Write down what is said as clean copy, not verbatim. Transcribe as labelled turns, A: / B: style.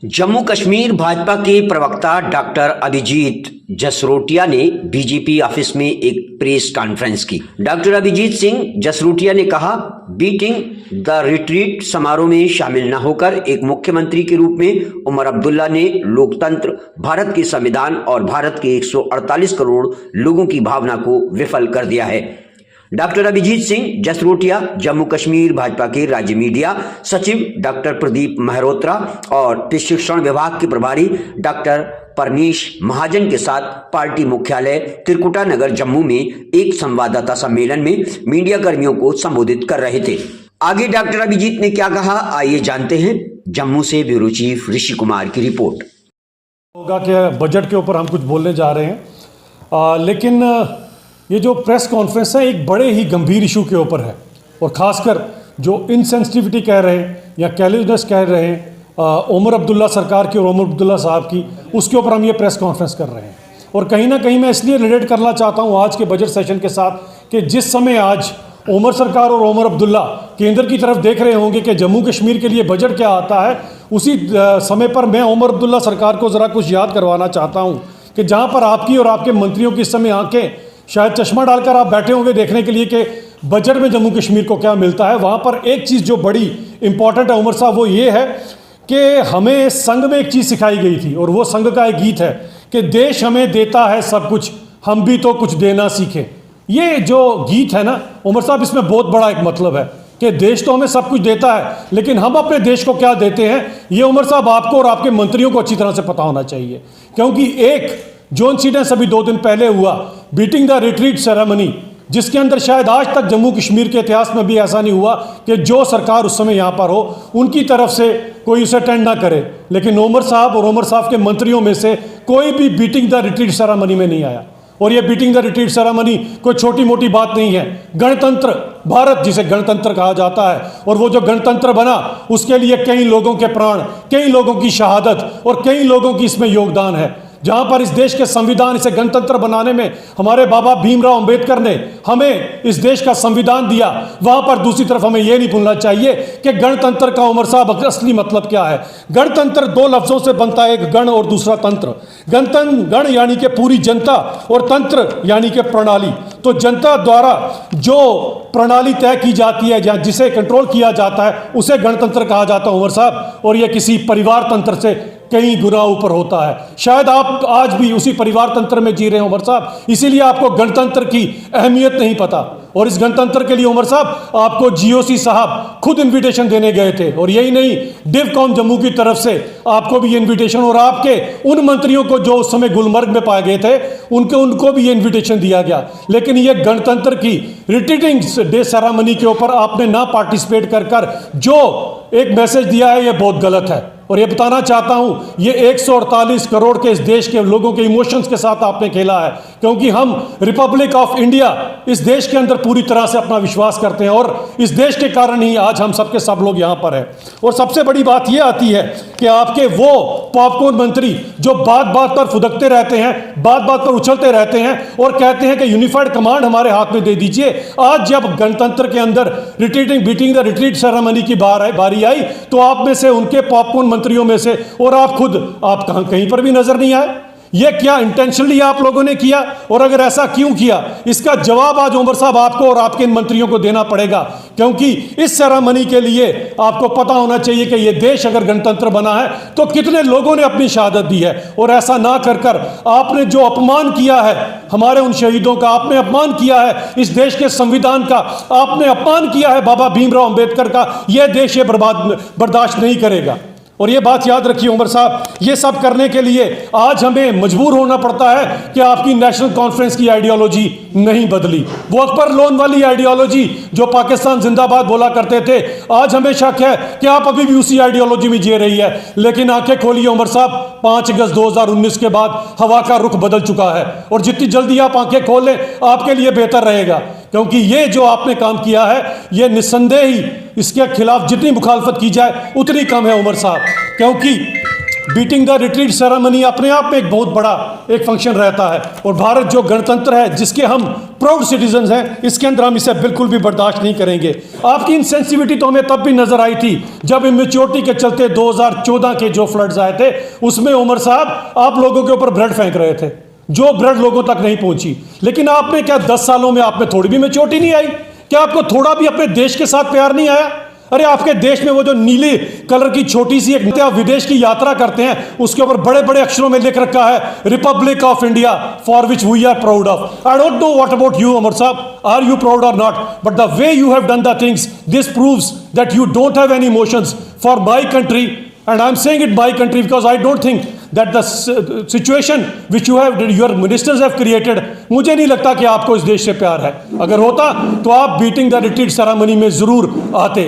A: जम्मू कश्मीर भाजपा के प्रवक्ता डॉक्टर अभिजीत जसरोटिया ने बीजेपी ऑफिस में एक प्रेस कॉन्फ्रेंस की। डॉक्टर अभिजीत सिंह जसरोटिया ने कहा, बीटिंग द रिट्रीट समारोह में शामिल न होकर एक मुख्यमंत्री के रूप में उमर अब्दुल्ला ने लोकतंत्र, भारत के संविधान और भारत के 148 करोड़ लोगों की भावना को विफल कर दिया है। डॉक्टर अभिजीत सिंह जसरोटिया जम्मू कश्मीर भाजपा के राज्य मीडिया सचिव डॉक्टर प्रदीप मेहरोत्रा और प्रशिक्षण विभाग के प्रभारी डॉक्टर परमीश महाजन के साथ पार्टी मुख्यालय त्रिकुटा नगर जम्मू में एक संवाददाता सम्मेलन में मीडिया कर्मियों को संबोधित कर रहे थे। आगे डॉक्टर अभिजीत ने क्या कहा, आइए जानते हैं। जम्मू से ब्यूरो चीफ ऋषि कुमार की रिपोर्ट।
B: होगा कि बजट के ऊपर हम कुछ बोलने जा रहे हैं, लेकिन ये जो प्रेस कॉन्फ्रेंस है एक बड़े ही गंभीर इशू के ऊपर है और ख़ासकर जो इनसेंसिटिविटी कह रहे हैं या कैर्लेसनेस कह रहे हैं उमर अब्दुल्ला सरकार की और उमर अब्दुल्ला साहब की, उसके ऊपर हम ये प्रेस कॉन्फ्रेंस कर रहे हैं। और कहीं ना कहीं मैं इसलिए रिलेट करना चाहता हूँ आज के बजट सेशन के साथ कि जिस समय आज उमर सरकार और उमर अब्दुल्ला केंद्र की तरफ देख रहे होंगे कि जम्मू कश्मीर के लिए बजट क्या आता है, उसी समय पर मैं उमर अब्दुल्ला सरकार को ज़रा कुछ याद करवाना चाहता हूँ कि जहाँ पर आपकी और आपके मंत्रियों की इस समय आंखें शायद चश्मा डालकर आप बैठे होंगे देखने के लिए कि बजट में जम्मू कश्मीर को क्या मिलता है, वहाँ पर एक चीज़ जो बड़ी इंपॉर्टेंट है उमर साहब, वो ये है कि हमें संघ में एक चीज़ सिखाई गई थी और वो संघ का एक गीत है कि देश हमें देता है सब कुछ, हम भी तो कुछ देना सीखें। ये जो गीत है ना उमर साहब, इसमें बहुत बड़ा एक मतलब है कि देश तो हमें सब कुछ देता है, लेकिन हम अपने देश को क्या देते हैं, ये उमर साहब आपको और आपके मंत्रियों को अच्छी तरह से पता होना चाहिए। क्योंकि एक जो इंसिडेंस अभी 2 दिन पहले हुआ, बीटिंग द रिट्रीट सेरेमनी, जिसके अंदर शायद आज तक जम्मू कश्मीर के इतिहास में भी ऐसा नहीं हुआ कि जो सरकार उस समय यहाँ पर हो उनकी तरफ से कोई उसे अटेंड ना करे, लेकिन उमर साहब और उमर साहब के मंत्रियों में से कोई भी बीटिंग द रिट्रीट सेरेमनी में नहीं आया। और ये बीटिंग द रिट्रीट सेरेमनी कोई छोटी मोटी बात नहीं है। गणतंत्र भारत, जिसे गणतंत्र कहा जाता है, और वो जो गणतंत्र बना उसके लिए कई लोगों के प्राण, कई लोगों की शहादत और कई लोगों की इसमें योगदान है। जहां पर इस देश के संविधान, इसे गणतंत्र बनाने में हमारे बाबा भीमराव अंबेडकर ने हमें इस देश का संविधान दिया, वहां पर दूसरी तरफ हमें यह नहीं भूलना चाहिए कि गणतंत्र का उमर साहब असली मतलब क्या है। गणतंत्र 2 लफ्जों से बनता है, एक गण और दूसरा तंत्र। गण यानी कि पूरी जनता और तंत्र यानी कि प्रणाली। तो जनता द्वारा जो प्रणाली तय की जाती है, जहाँ जिसे कंट्रोल किया जाता है, उसे गणतंत्र कहा जाता है उमर साहब, और यह किसी परिवार तंत्र से कई गुना ऊपर होता है। शायद आप आज भी उसी परिवार तंत्र में जी रहे हैं उमर साहब, इसीलिए आपको गणतंत्र की अहमियत नहीं पता। और इस गणतंत्र के लिए उमर साहब आपको जीओसी साहब खुद इनविटेशन देने गए थे, और यही नहीं, डिवकॉम जम्मू की तरफ से आपको भी ये इनविटेशन, और आपके उन मंत्रियों को जो उस समय गुलमर्ग में पाए गए थे उनको भी ये इनविटेशन दिया गया। लेकिन ये गणतंत्र की रिट्रीटिंग डे सेरेमनी के ऊपर आपने ना पार्टिसिपेट कर जो एक मैसेज दिया है, ये बहुत गलत है। और ये बताना चाहता हूं, ये 148 करोड़ के इस देश के लोगों के इमोशंस के साथ आपने खेला है, क्योंकि हम रिपब्लिक ऑफ इंडिया इस देश के अंदर पूरी तरह से अपना विश्वास करते हैं, और इस देश के कारण ही आज हम सबके सब लोग यहां पर हैं। और सबसे बड़ी बात यह आती है कि आपके वो पॉपकॉर्न मंत्री जो बात बात पर फुदकते रहते हैं, बात बात पर उछलते रहते हैं और कहते हैं कि यूनिफाइड कमांड हमारे हाथ में दे दीजिए। आज जब गणतंत्र के अंदर बीटिंग द रिट्रीट सेरेमनी की बारी आई, तो आप में से उनके पॉपकॉर्न मंत्रियों में से और आप खुद, आप कहीं पर भी नजर नहीं आए। ये क्या इंटेंशनली आप लोगों ने किया, और अगर ऐसा क्यों किया, इसका जवाब आज उमर साहब आपको और आपके मंत्रियों को देना पड़ेगा। क्योंकि इस सेरेमनी के लिए आपको पता होना चाहिए कि यह देश अगर गणतंत्र बना है तो कितने लोगों ने अपनी शहादत दी है, और ऐसा ना कर आपने जो अपमान किया है हमारे उन शहीदों का, आपने अपमान किया है इस देश के संविधान का, आपने अपमान किया है बाबा भीमराव अंबेडकर का, यह देश ये बर्दाश्त नहीं करेगा। और ये बात याद रखिए उमर साहब, ये सब करने के लिए आज हमें मजबूर होना पड़ता है कि आपकी नेशनल कॉन्फ्रेंस की आइडियोलॉजी नहीं बदली। वो अकबर लोन वाली आइडियोलॉजी जो पाकिस्तान जिंदाबाद बोला करते थे, आज हमें शक है कि आप अभी भी उसी आइडियोलॉजी में जी रही है। लेकिन आंखें खोलिए उमर साहब, 5 अगस्त 2019 के बाद हवा का रुख बदल चुका है, और जितनी जल्दी आप आंखें खोल लें आपके लिए बेहतर रहेगा। क्योंकि ये जो आपने काम किया है, ये निस्संदेह ही इसके खिलाफ जितनी मुखालफत की जाए उतनी कम है उमर साहब। क्योंकि बीटिंग द रिट्रीट सेरेमनी अपने आप में एक बहुत बड़ा एक फंक्शन रहता है, और भारत जो गणतंत्र है जिसके हम प्राउड सिटीजन हैं, इसके अंदर हम इसे बिल्कुल भी बर्दाश्त नहीं करेंगे। आपकी इनसेंसिटिविटी तो हमें तब भी नजर आई थी जब इमेच्योरिटी के चलते 2014 के जो फ्लड्स आए थे, उसमें उमर साहब आप लोगों के ऊपर ब्लड फेंक रहे थे, जो ब्लड लोगों तक नहीं पहुंची। लेकिन आपने क्या 10 सालों में आप में थोड़ी भी मैच्योरिटी नहीं आई? क्या आपको थोड़ा भी अपने देश के साथ प्यार नहीं आया? अरे आपके देश में वो जो नीले कलर की छोटी सी एक आप विदेश की यात्रा करते हैं, उसके ऊपर बड़े बड़े अक्षरों में लिख रखा है republic of India for which we are proud of. I don't know what about you Amar Sahab, are you proud और not, but the way you have done the things, this proves that you don't have any emotions for my country, and I am saying it my country because I don't think that the situation which your ministers have created, मुझे नहीं लगता कि आपको इस देश से प्यार है। अगर होता तो आप बीटिंग द रिट्रीट सेरेमनी में जरूर आते।